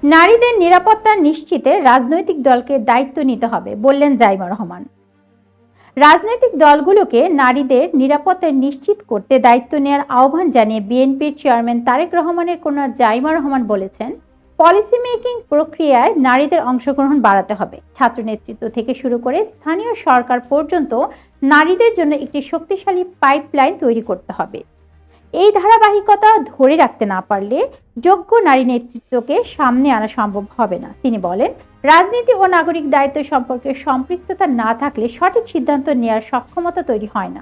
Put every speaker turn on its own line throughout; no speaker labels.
নারীদের নিরাপত্তা নিশ্চিতে রাজনৈতিক দলকে দায়িত্ব নিতে হবে বললেন জাইমা রহমান। রাজনৈতিক দলগুলোকে নারীদের নিরাপত্তা নিশ্চিত করতে দায়িত্ব নেওয়ার আহ্বান জানিয়ে বিএনপির চেয়ারম্যান তারেক রহমানের কন্যা জাইমা রহমান বলেছেন, পলিসি মেকিং প্রক্রিয়ায় নারীদের অংশগ্রহণ বাড়াতে হবে। ছাত্র নেতৃত্ব থেকে শুরু করে স্থানীয় সরকার পর্যন্ত নারীদের জন্য একটি শক্তিশালী পাইপলাইন তৈরি করতে হবে। এই ধারাবাহিকতা ধরে রাখতে না পারলে যোগ্য নারী নেতৃত্বকে সামনে আনা সম্ভব হবে না। তিনি বলেন, রাজনীতি ও নাগরিক দায়িত্ব সম্পর্কে সম্পৃক্ততা না থাকলে সঠিক সিদ্ধান্ত নেওয়ার সক্ষমতা তৈরি হয় না।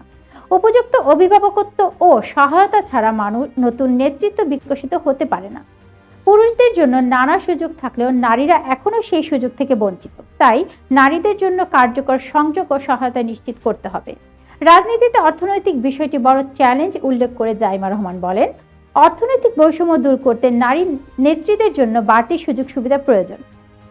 উপযুক্ত অভিভাবকত্ব ও সহায়তা ছাড়া মানুষ নতুন নেতৃত্ব বিকশিত হতে পারে না। পুরুষদের জন্য নানা সুযোগ থাকলেও নারীরা এখনো সেই সুযোগ থেকে বঞ্চিত। তাই নারীদের জন্য কার্যকর সংযোগ ও সহায়তা নিশ্চিত করতে হবে। রাজনীতিতে অর্থনৈতিক বিষয়টি বড় চ্যালেঞ্জ উল্লেখ করে জাইমা রহমান বলেন, অর্থনৈতিক বৈষম্য দূর করতে নারী নেত্রীদের জন্য বাড়তি সুযোগ সুবিধা প্রয়োজন।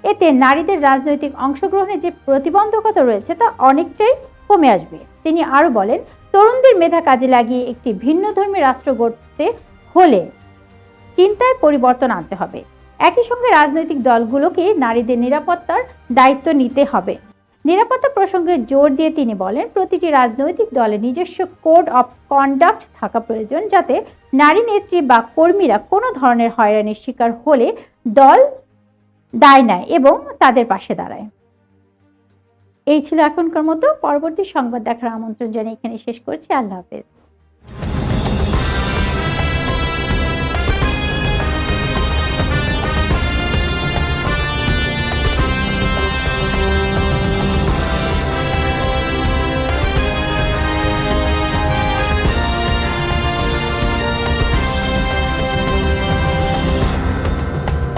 এতে নারীদের রাজনৈতিক অংশগ্রহণে যে প্রতিবন্ধকতা রয়েছে তা অনেকটাই কমে আসবে। তিনি আরো বলেন, তরুণদের মেধা কাজে লাগিয়ে একটি ভিন্নধর্মী রাষ্ট্র গড়তে হলে চিন্তায় পরিবর্তন আনতে হবে। একই সঙ্গে রাজনৈতিক দলগুলোকে নারীদের নিরাপত্তার দায়িত্ব নিতে হবে। নিরাপত্তা প্রসঙ্গে জোর দিয়ে তিনি বলেন, প্রতিটি রাজনৈতিক দলের নিজস্ব কোড অফ কন্ডাক্ট থাকা প্রয়োজন, যাতে নারী নেত্রী বা কর্মীরা কোনো ধরনের হয়রানির শিকার হলে দল দায় নেয় এবং তাদের পাশে দাঁড়ায়। এই ছিল এখনকার মতো। পরবর্তী সংবাদ দেখার আমন্ত্রণ জানিয়ে এখানে শেষ করছি। আল্লাহ হাফেজ।